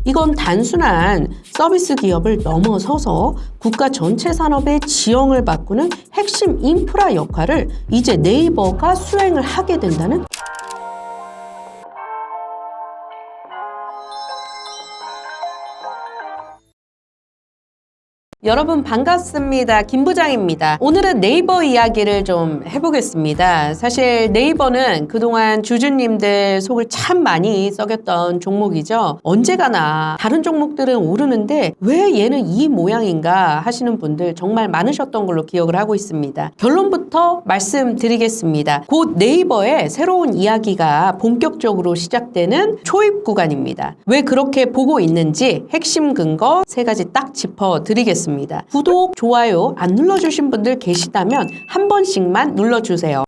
이건 단순한 서비스 기업을 넘어서서 국가 전체 산업의 지형을 바꾸는 핵심 인프라 역할을 이제 네이버가 수행을 하게 된다는 여러분 반갑습니다. 김 부장입니다. 오늘은 네이버 이야기를 좀 해보겠습니다. 사실 네이버는 그동안 주주님들 속을 참 많이 썩였던 종목이죠. 언제 가나 다른 종목들은 오르는데 왜 얘는 이 모양인가 하시는 분들 정말 많으셨던 걸로 기억을 하고 있습니다. 결론부터 말씀드리겠습니다. 곧 네이버의 새로운 이야기가 본격적으로 시작되는 초입 구간입니다. 왜 그렇게 보고 있는지 핵심 근거 3가지 딱 짚어드리겠습니다. 구독, 좋아요 안 눌러주신 분들 계시다면 한 번씩만 눌러주세요.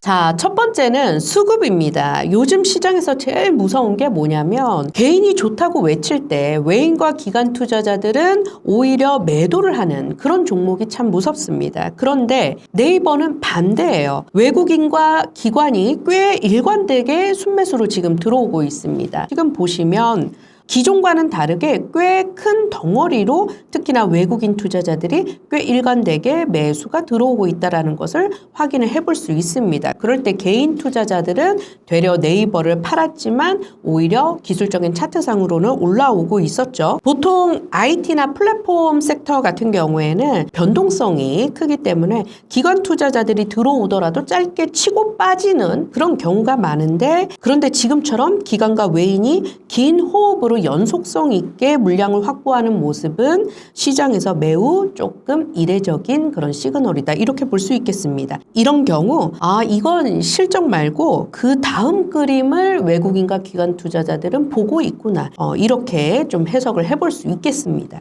자, 첫 번째는 수급입니다. 요즘 시장에서 제일 무서운 게 뭐냐면 개인이 좋다고 외칠 때 외인과 기관 투자자들은 오히려 매도를 하는 그런 종목이 참 무섭습니다. 그런데 네이버는 반대예요. 외국인과 기관이 꽤 일관되게 순매수로 지금 들어오고 있습니다. 지금 보시면 기존과는 다르게 꽤 큰 덩어리로 특히나 외국인 투자자들이 꽤 일관되게 매수가 들어오고 있다는 것을 확인을 해볼 수 있습니다. 그럴 때 개인 투자자들은 되려 네이버를 팔았지만 오히려 기술적인 차트상으로는 올라오고 있었죠. 보통 IT나 플랫폼 섹터 같은 경우에는 변동성이 크기 때문에 기관 투자자들이 들어오더라도 짧게 치고 빠지는 그런 경우가 많은데, 그런데 지금처럼 기관과 외인이 긴 호흡으로 연속성 있게 물량을 확보하는 모습은 시장에서 매우 조금 이례적인 그런 시그널이다, 이렇게 볼 수 있겠습니다. 이런 경우 이건 실적 말고 그 다음 그림을 외국인과 기관 투자자들은 보고 있구나, 이렇게 좀 해석을 해볼 수 있겠습니다.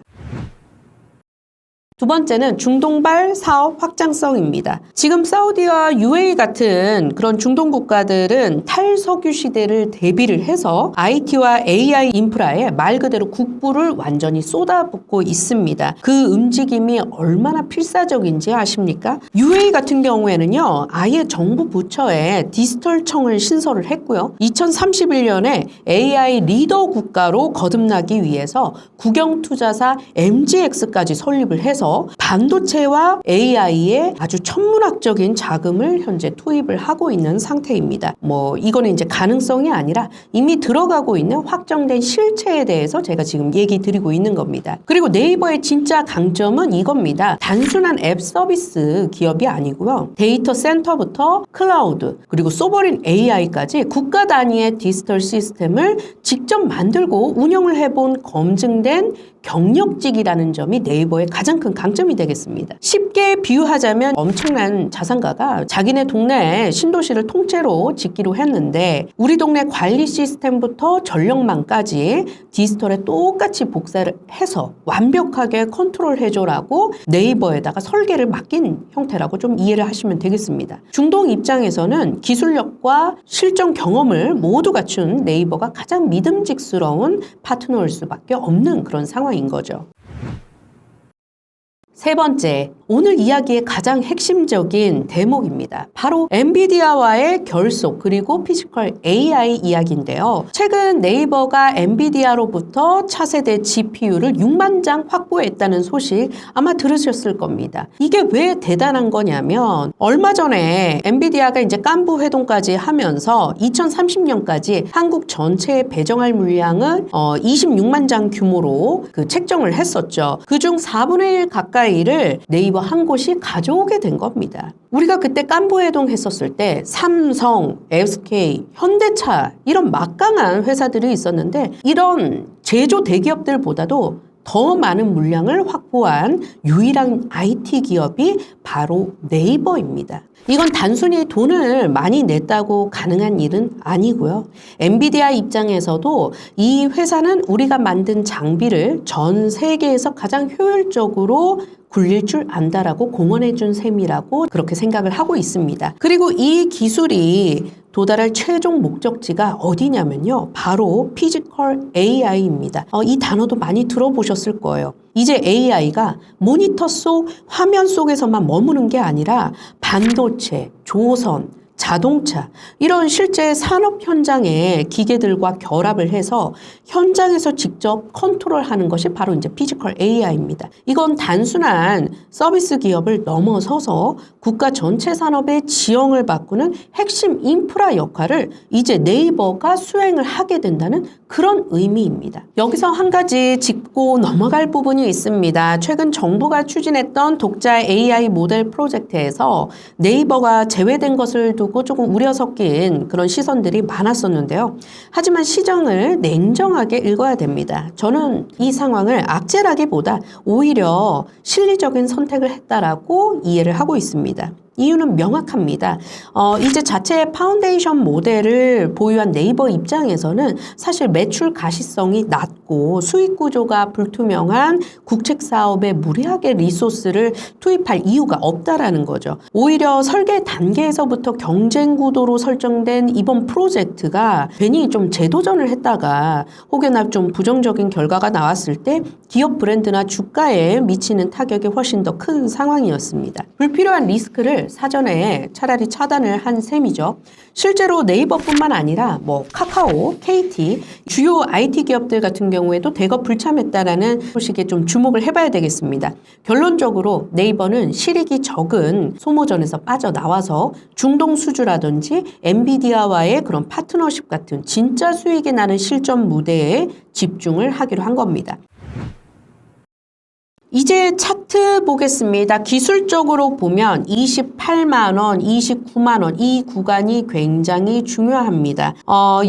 두 번째는 중동발 사업 확장성입니다. 지금 사우디와 UAE 같은 그런 중동 국가들은 탈석유 시대를 대비를 해서 IT와 AI 인프라에 말 그대로 국부를 완전히 쏟아붓고 있습니다. 그 움직임이 얼마나 필사적인지 아십니까? UAE 같은 경우에는요, 아예 정부 부처에 디지털청을 신설을 했고요. 2031년에 AI 리더 국가로 거듭나기 위해서 국영투자사 MGX까지 설립을 해서 반도체와 AI에 아주 천문학적인 자금을 현재 투입을 하고 있는 상태입니다. 이거는 이제 가능성이 아니라 이미 들어가고 있는 확정된 실체에 대해서 제가 지금 얘기 드리고 있는 겁니다. 그리고 네이버의 진짜 강점은 이겁니다. 단순한 앱 서비스 기업이 아니고요. 데이터 센터부터 클라우드, 그리고 소버린 AI까지 국가 단위의 디지털 시스템을 직접 만들고 운영을 해본 검증된 경력직이라는 점이 네이버의 가장 큰 강점이 되겠습니다. 쉽게 비유하자면 엄청난 자산가가 자기네 동네 신도시를 통째로 짓기로 했는데 우리 동네 관리 시스템부터 전력망까지 디지털에 똑같이 복사를 해서 완벽하게 컨트롤해줘라고 네이버에다가 설계를 맡긴 형태라고 좀 이해를 하시면 되겠습니다. 중동 입장에서는 기술력과 실전 경험을 모두 갖춘 네이버가 가장 믿음직스러운 파트너일 수밖에 없는 그런 상황인 거죠. 세 번째, 오늘 이야기의 가장 핵심적인 대목입니다. 바로 엔비디아와의 결속, 그리고 피지컬 AI 이야기인데요. 최근 네이버가 엔비디아로부터 차세대 GPU를 6만 장 확보했다는 소식 아마 들으셨을 겁니다. 이게 왜 대단한 거냐면 얼마 전에 엔비디아가 이제 깐부 회동까지 하면서 2030년까지 한국 전체에 배정할 물량을 26만 장 규모로 책정을 했었죠. 그중 4분의 1 가까이를 네이버 한 곳이 가져오게 된 겁니다. 우리가 그때 깐부회동 했었을 때 삼성, SK, 현대차 이런 막강한 회사들이 있었는데 이런 제조 대기업들보다도 더 많은 물량을 확보한 유일한 IT 기업이 바로 네이버입니다. 이건 단순히 돈을 많이 냈다고 가능한 일은 아니고요. 엔비디아 입장에서도 이 회사는 우리가 만든 장비를 전 세계에서 가장 효율적으로 굴릴 줄 안다라고 공언해 준 셈이라고 그렇게 생각을 하고 있습니다. 그리고 이 기술이 도달할 최종 목적지가 어디냐면요. 바로 피지컬 AI입니다. 이 단어도 많이 들어보셨을 거예요. 이제 AI가 모니터 속 화면 속에서만 머무는 게 아니라 반도체, 조선, 자동차, 이런 실제 산업 현장의 기계들과 결합을 해서 현장에서 직접 컨트롤하는 것이 바로 이제 피지컬 AI입니다. 이건 단순한 서비스 기업을 넘어서서 국가 전체 산업의 지형을 바꾸는 핵심 인프라 역할을 이제 네이버가 수행을 하게 된다는 그런 의미입니다. 여기서 한 가지 짚고 넘어갈 부분이 있습니다. 최근 정부가 추진했던 독자 AI 모델 프로젝트에서 네이버가 제외된 것을 두고 조금 우려 섞인 그런 시선들이 많았었는데요. 하지만 시정을 냉정하게 읽어야 됩니다. 저는 이 상황을 악재라기보다 오히려 실리적인 선택을 했다라고 이해를 하고 있습니다. 이유는 명확합니다. 이제 자체 파운데이션 모델을 보유한 네이버 입장에서는 사실 매출 가시성이 낮고 수익 구조가 불투명한 국책 사업에 무리하게 리소스를 투입할 이유가 없다라는 거죠. 오히려 설계 단계에서부터 경쟁 구도로 설정된 이번 프로젝트가 괜히 좀 재도전을 했다가 혹여나 좀 부정적인 결과가 나왔을 때 기업 브랜드나 주가에 미치는 타격이 훨씬 더 큰 상황이었습니다. 불필요한 리스크를 사전에 차라리 차단을 한 셈이죠. 실제로 네이버뿐만 아니라 카카오, KT, 주요 IT 기업들 같은 경우에도 대거 불참했다라는 소식에 좀 주목을 해봐야 되겠습니다. 결론적으로 네이버는 실익이 적은 소모전에서 빠져나와서 중동 수주라든지 엔비디아와의 그런 파트너십 같은 진짜 수익이 나는 실전 무대에 집중을 하기로 한 겁니다. 이제 차트 보겠습니다. 기술적으로 보면 28만 원, 29만 원 이 구간이 굉장히 중요합니다.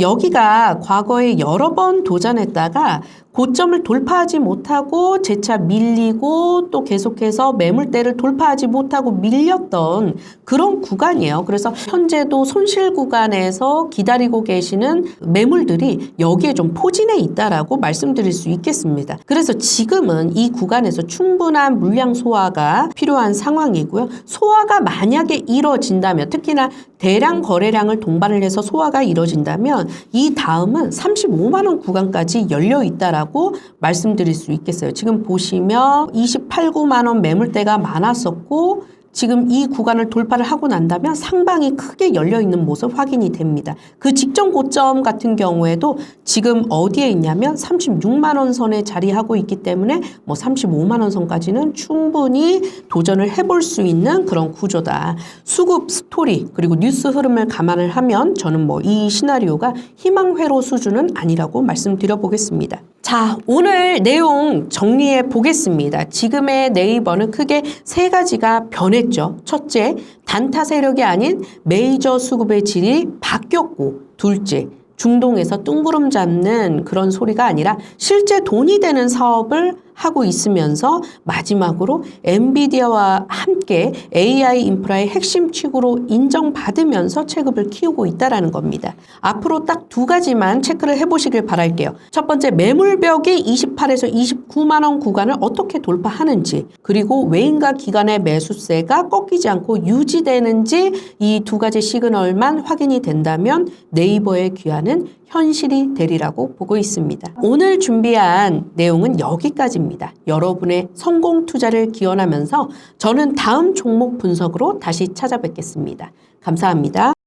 여기가 과거에 여러 번 도전했다가 고점을 돌파하지 못하고 재차 밀리고 또 계속해서 매물대를 돌파하지 못하고 밀렸던 그런 구간이에요. 그래서 현재도 손실 구간에서 기다리고 계시는 매물들이 여기에 좀 포진해 있다라고 말씀드릴 수 있겠습니다. 그래서 지금은 이 구간에서 충분한 물량 소화가 필요한 상황이고요. 소화가 만약에 이뤄진다면, 특히나 대량 거래량을 동반을 해서 소화가 이뤄진다면 이 다음은 35만 원 구간까지 열려 있다라고 말씀드릴 수 있겠어요. 지금 보시면 28, 9만 원 매물대가 많았었고 지금 이 구간을 돌파를 하고 난다면 상방이 크게 열려있는 모습 확인이 됩니다. 그 직전 고점 같은 경우에도 지금 어디에 있냐면 36만 원 선에 자리하고 있기 때문에 35만 원 선까지는 충분히 도전을 해볼 수 있는 그런 구조다. 수급 스토리 그리고 뉴스 흐름을 감안을 하면 저는 이 시나리오가 희망회로 수준은 아니라고 말씀드려 보겠습니다. 자, 오늘 내용 정리해 보겠습니다. 지금의 네이버는 크게 세 가지가 변했죠. 첫째, 단타 세력이 아닌 메이저 수급의 질이 바뀌었고, 둘째, 중동에서 뚱구름 잡는 그런 소리가 아니라 실제 돈이 되는 사업을 하고 있으면서 마지막으로 엔비디아와 함께 AI 인프라의 핵심 축으로 인정받으면서 체급을 키우고 있다는 겁니다. 앞으로 딱 두 가지만 체크를 해보시길 바랄게요. 첫 번째, 매물벽이 28에서 29만 원 구간을 어떻게 돌파하는지, 그리고 외인과 기관의 매수세가 꺾이지 않고 유지되는지 이 두 가지 시그널만 확인이 된다면 네이버의 귀환은 현실이 되리라고 보고 있습니다. 오늘 준비한 내용은 여기까지입니다. 여러분의 성공 투자를 기원하면서 저는 다음 종목 분석으로 다시 찾아뵙겠습니다. 감사합니다.